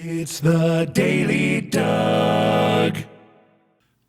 It's the Daily Doug.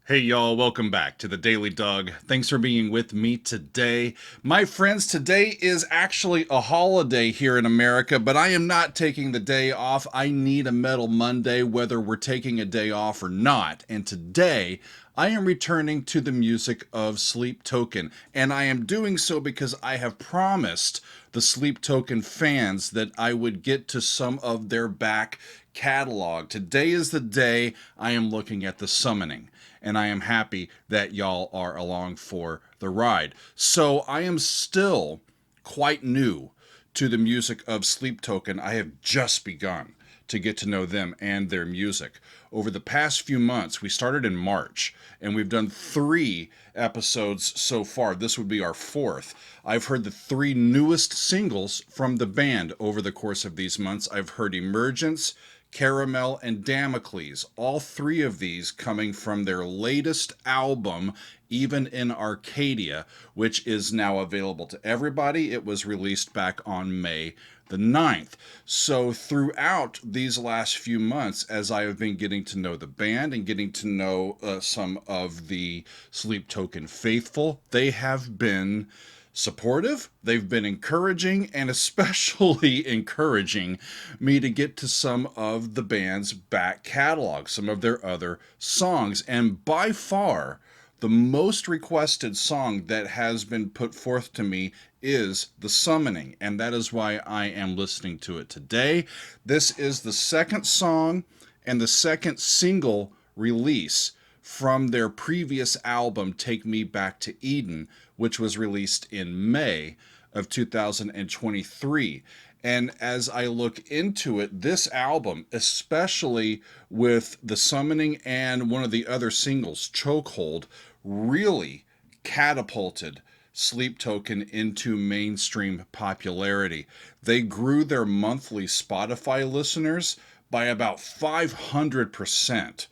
Hey y'all, welcome back to the Daily Doug. Thanks for being with me today. My friends, today is actually a holiday here in America, but I am not taking the day off. I need a Metal Monday, whether we're taking a day off or not. And today, I am returning to the music of Sleep Token, and I am doing so because I have promised the Sleep Token fans that I would get to some of their back catalog. Today is the day I am looking at the Summoning, and I am happy that y'all are along for the ride. So I am still quite new to the music of Sleep Token. I have just begun to get to know them and their music. Over the past few months, we started in March, and we've done 3 episodes so far. This would be our 4th. I've heard the 3 newest singles from the band over the course of these months. I've heard Emergence, Caramel, and Damocles, all 3 of these coming from their latest album, Even in Arcadia, which is now available to everybody. It was released back on May the 9th. So throughout these last few months, as I have been getting to know the band and getting to know some of the Sleep Token faithful, they have been supportive, they've been encouraging, and especially encouraging me to get to some of the band's back catalog, some of their other songs. And by far, the most requested song that has been put forth to me is The Summoning, and that is why I am listening to it today. This is the second song and the second single release from their previous album, Take Me Back to Eden, which was released in May of 2023. And as I look into it, this album, especially with The Summoning and one of the other singles, Chokehold, really catapulted Sleep Token into mainstream popularity. They grew their monthly Spotify listeners by about 500%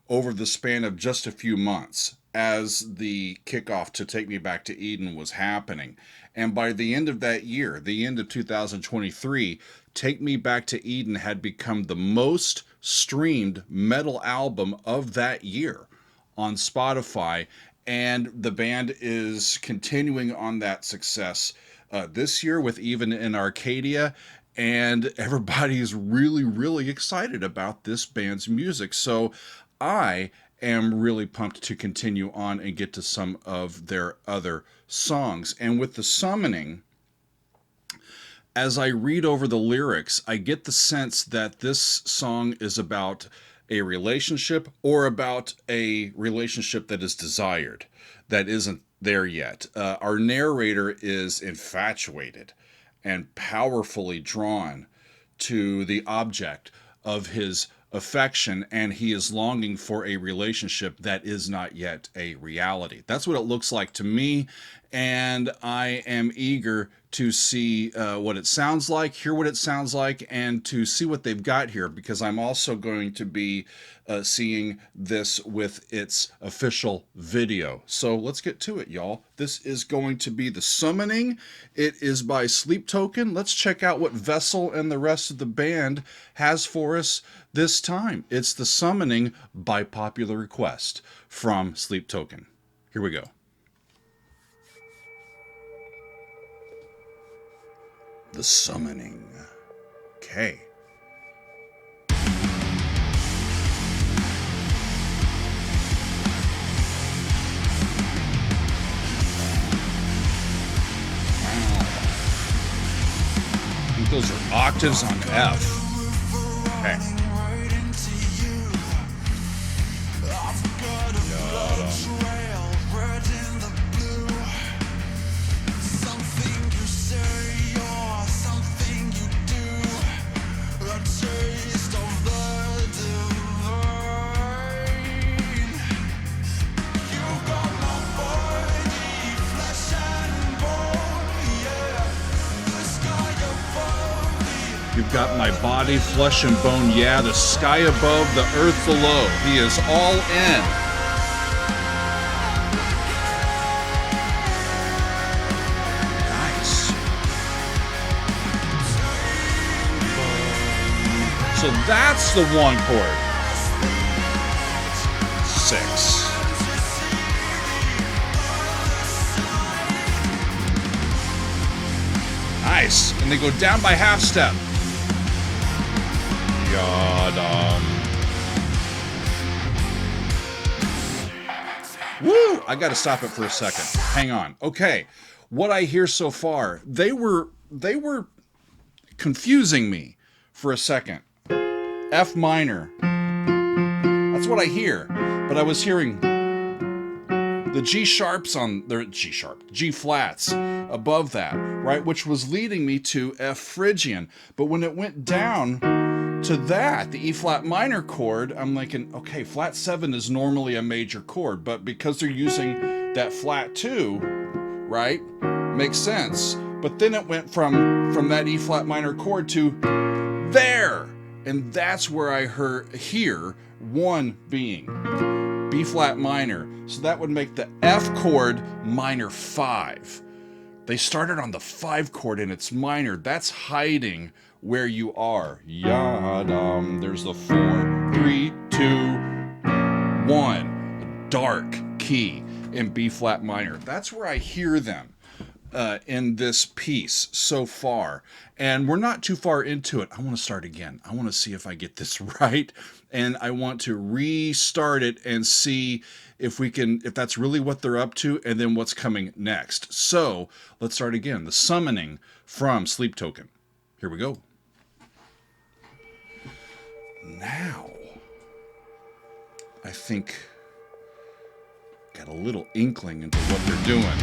over the span of just a few months as the kickoff to Take Me Back to Eden was happening. And by the end of that year, the end of 2023, Take Me Back to Eden had become the most streamed metal album of that year on Spotify. And the band is continuing on that success this year with Even in Arcadia. And everybody's really, really excited about this band's music. So I am really pumped to continue on and get to some of their other songs. And with The Summoning, as I read over the lyrics, I get the sense that this song is about a relationship or about a relationship that is desired, that isn't there yet. Our narrator is infatuated and powerfully drawn to the object of his affection, and he is longing for a relationship that is not yet a reality. That's what it looks like to me, and I am eager to see what it sounds like, hear what it sounds like, and to see what they've got here, because I'm also going to be seeing this with its official video. So let's get to it, y'all. This is going to be The Summoning. It is by Sleep Token. Let's check out what Vessel and the rest of the band has for us this time. It's The Summoning by popular request from Sleep Token. Here we go. The Summoning. Okay. I think those are octaves on F. Okay. You've got my body, flesh and bone, yeah, the sky above, the earth below. He is all in. Nice. So that's the 1 chord. 6. Nice. And they go down by half step. Yadam. Woo! I gotta stop it for a second. Hang on. Okay. What I hear so far, they were confusing me for a second. F minor. That's what I hear. But I was hearing the G sharps on the G flats above that, right? Which was leading me to F Phrygian. But when it went down to that, the E flat minor chord, I'm thinking, okay, flat 7 is normally a major chord, but because they're using that flat 2, right? Makes sense. But then it went from that E flat minor chord to there. And that's where I hear 1 being B flat minor. So that would make the F chord minor 5. They started on the 5 chord and it's minor. That's hiding where you are. Yadam. There's the 4, 3, 2, 1. A dark key in B flat minor. That's where I hear them in this piece so far. And we're not too far into it. I want to start again. I want to see if I get this right. And I want to restart it and see if that's really what they're up to and then what's coming next. So let's start again. The summoning from Sleep Token. Here we go. Now, I think got a little inkling into what they're doing.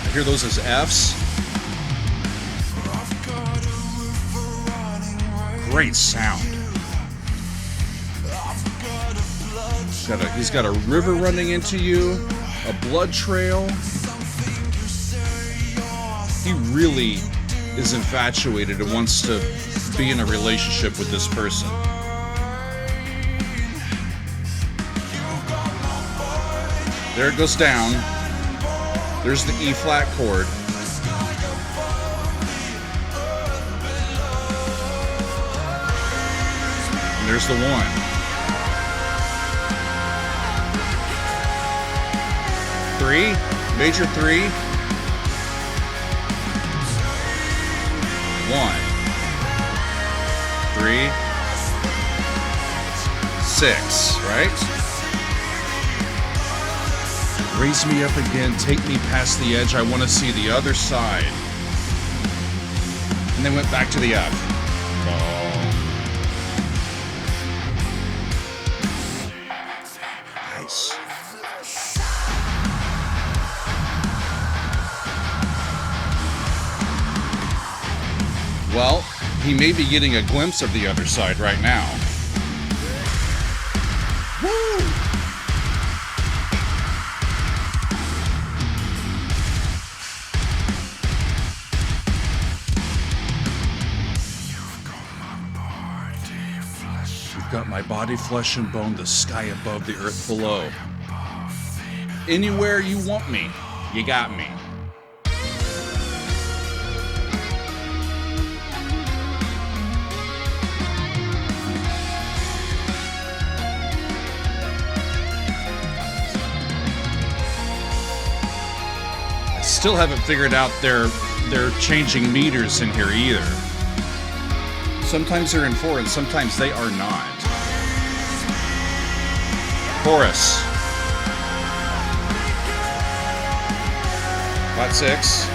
I hear those as Fs. Great sound. He's got a river running into you, a blood trail. He really is infatuated and wants to be in a relationship with this person. There it goes down. There's the E flat chord. And there's the 1. Three, major 3. 1, 3, 6, right? Raise me up again, take me past the edge, I want to see the other side. And then went back to the F. Nice. Well, he may be getting a glimpse of the other side right now. Woo! Got my body, flesh and bone, the sky above, the earth below. Anywhere you want me, you got me. I still haven't figured out their changing meters in here either. Sometimes they're in 4 and sometimes they are not. Chorus. Flat 6.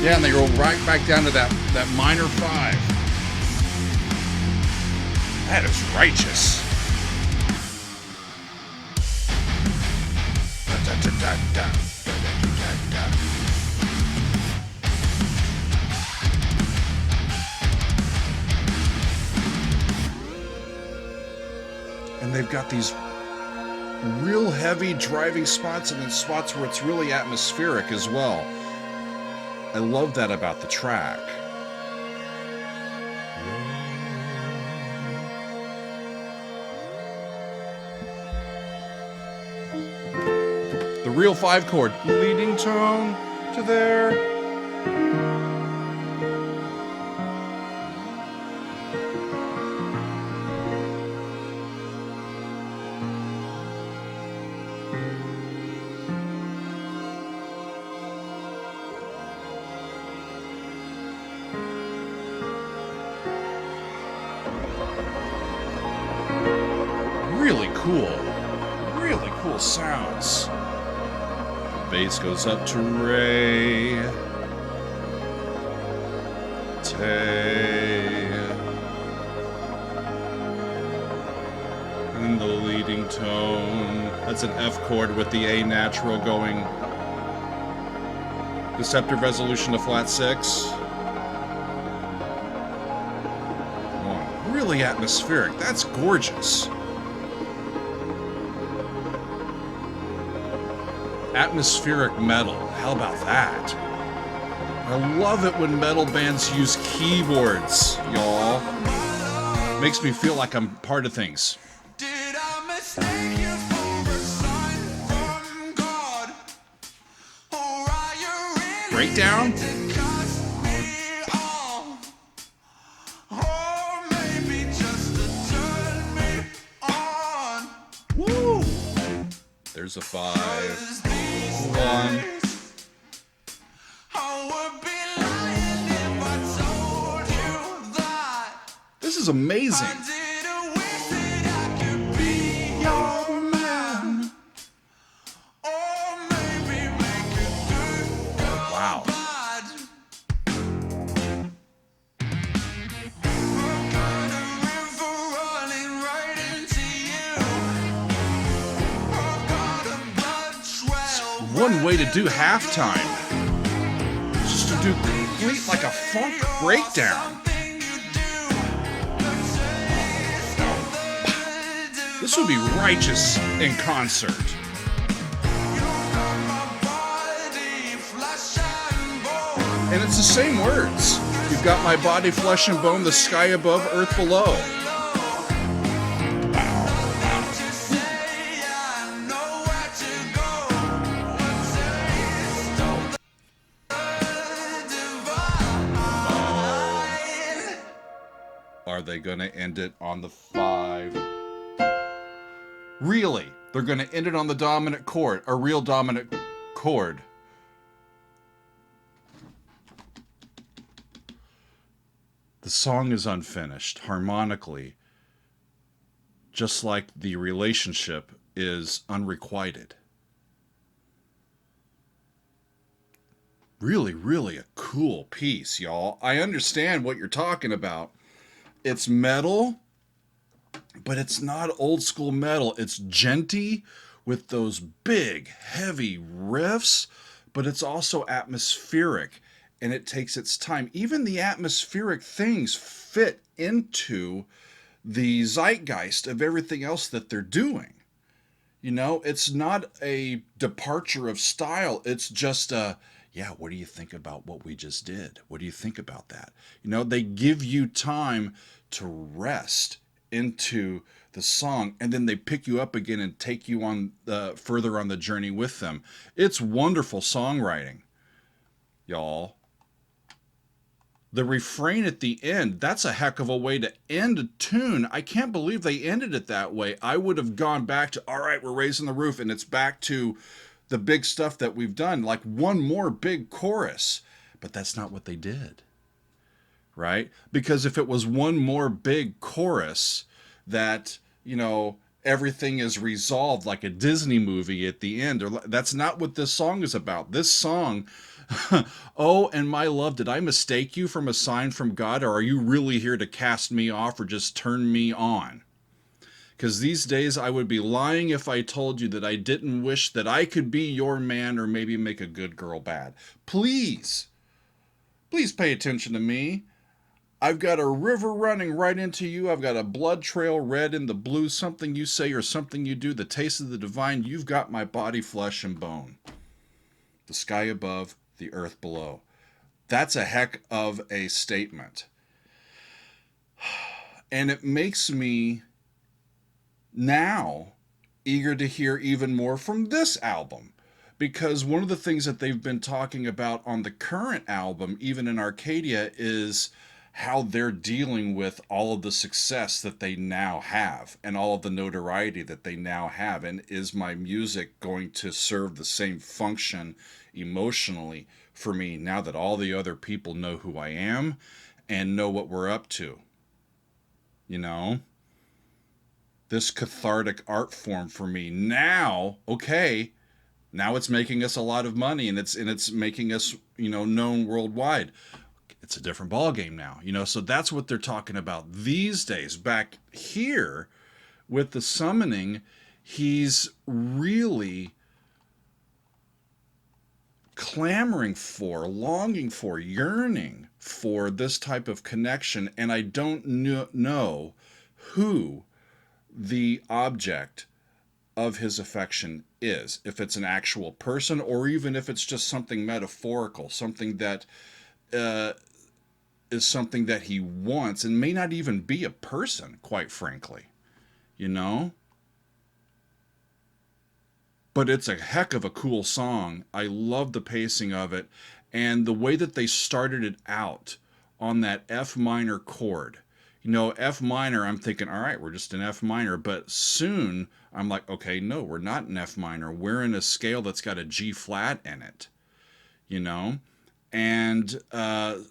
Yeah, and they go right back down to that minor 5. That is righteous. And they've got these real heavy driving spots and then spots where it's really atmospheric as well. I love that about the track. The real 5-chord leading tone to there. Really cool sounds. Bass goes up to Ray, Tay, and the leading tone. That's an F chord with the A natural going. Deceptive resolution to flat 6. Wow, really atmospheric. That's gorgeous. Atmospheric metal. How about that? I love it when metal bands use keyboards, y'all. Makes me feel like I'm part of things. Did I mistake you for a sign from God? Or are you really Breakdown? to cut me off? Or maybe just to turn me on? Woo! There's a 5. 'Cause these 1. days, I would be lying if I told you that This is amazing. I didn't wish that I could be your man. Or maybe make it good or Wow. bad. I've got a river running right into you. I've got a blood trail. One way to do halftime. Just to do complete like a funk breakdown. Something you do. The taste of the This would be righteous in concert. You got my body, flesh and bone. And it's the same words. You've got my body, flesh and bone, the sky above, earth below. What you say, I know where to go. A taste of the divine. Are they going to end it on the 5? Really? They're going to end it on the dominant chord, a real dominant chord. The song is unfinished harmonically, just like the relationship is unrequited. Really a cool piece, y'all. I understand what you're talking about. It's metal, but it's not old school metal. It's djenty with those big, heavy riffs, but it's also atmospheric, and it takes its time. Even the atmospheric things fit into the zeitgeist of everything else that they're doing. You know, it's not a departure of style. It's just a, yeah, what do you think about what we just did? What do you think about that? You know, they give you time to rest into the song, and then they pick you up again and take you on the further on the journey with them. It's wonderful songwriting, y'all. The refrain at the end, that's a heck of a way to end a tune. I can't believe they ended it that way. I would have gone back to, all right, we're raising the roof, and it's back to the big stuff that we've done, like one more big chorus. But that's not what they did, right? Because if it was one more big chorus that, you know, everything is resolved like a Disney movie at the end. Or that's not what this song is about. This song, oh, and my love, did I mistake you from a sign from God, or are you really here to cast me off or just turn me on? Because these days I would be lying if I told you that I didn't wish that I could be your man or maybe make a good girl bad. Please, please pay attention to me. I've got a river running right into you. I've got a blood trail red in the blue. Something you say or something you do, the taste of the divine. You've got my body, flesh, and bone. The sky above, the earth below. That's a heck of a statement. And it makes me now eager to hear even more from this album. Because one of the things that they've been talking about on the current album, even in Arcadia, is how they're dealing with all of the success that they now have and all of the notoriety that they now have. And is my music going to serve the same function emotionally for me now that all the other people know who I am and know what we're up to? You know? This cathartic art form for me now, okay, now it's making us a lot of money and it's making us, known worldwide. It's a different ball game now, so that's what they're talking about these days. Back here with the summoning, he's really clamoring for, longing for, yearning for this type of connection. And I don't know who the object of his affection is, if it's an actual person or even if it's just something metaphorical, something that is something that he wants and may not even be a person, quite frankly, But it's a heck of a cool song. I love the pacing of it and the way that they started it out on that F minor chord. F minor, I'm thinking, all right, we're just in F minor. But soon I'm like, okay, no, we're not in F minor. We're in a scale that's got a G flat in it, And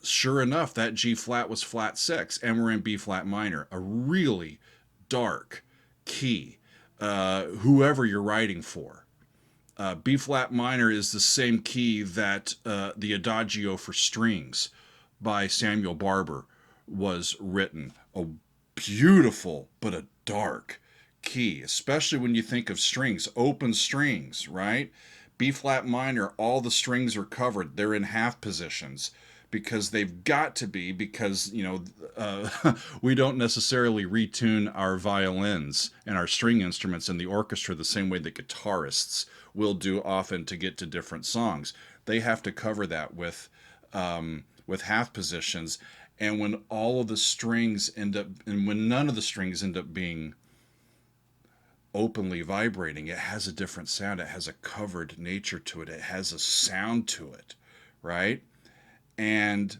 sure enough, that G flat was flat 6, and we're in B flat minor, a really dark key, whoever you're writing for. B flat minor is the same key that the Adagio for Strings by Samuel Barber was written. A beautiful but a dark key, especially when you think of strings, open strings, right? B flat minor, all the strings are covered. They're in half positions because they've got to be, because, we don't necessarily retune our violins and our string instruments in the orchestra the same way that guitarists will do often to get to different songs. They have to cover that with half positions. And when all of the strings end up, and when none of the strings end up being openly vibrating, it has a different sound. It has a covered nature to it. It has a sound to it, right? And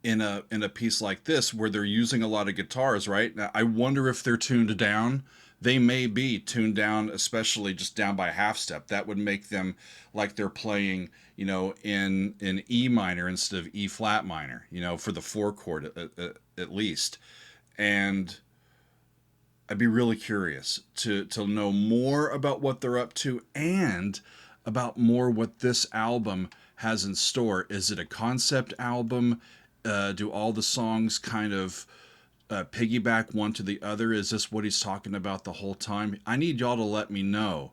in a piece like this where they're using a lot of guitars, right? Now, I wonder if they're tuned down. They may be tuned down, especially just down by a half step. That would make them like they're playing, in E minor instead of E flat minor, for the 4 chord at least. And I'd be really curious to know more about what they're up to and about more what this album has in store. Is it a concept album? Do all the songs kind of piggyback one to the other? Is this what he's talking about the whole time? I need y'all to let me know.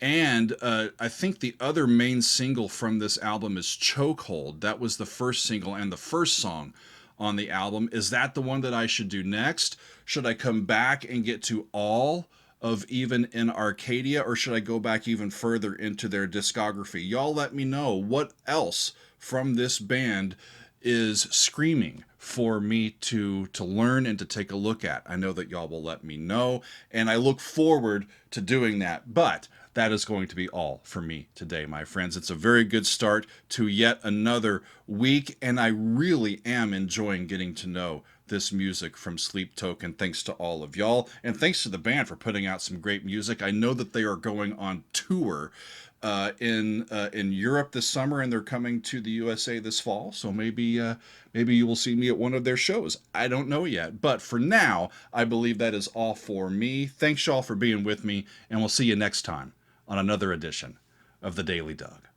And I think the other main single from this album is Chokehold. That was the first single and the first song on the album. Is that the one that I should do next? Should I come back and get to all of Even in Arcadia, or should I go back even further into their discography? Y'all let me know what else from this band is screaming for me to learn and to take a look at. I know that y'all will let me know, and I look forward to doing that. But that is going to be all for me today, my friends. It's a very good start to yet another week, and I really am enjoying getting to know this music from Sleep Token. Thanks to all of y'all, and thanks to the band for putting out some great music. I know that they are going on tour in Europe this summer, and they're coming to the USA this fall. So maybe you will see me at one of their shows. I don't know yet, but for now, I believe that is all for me. Thanks y'all for being with me, and we'll see you next time on another edition of the Daily Doug.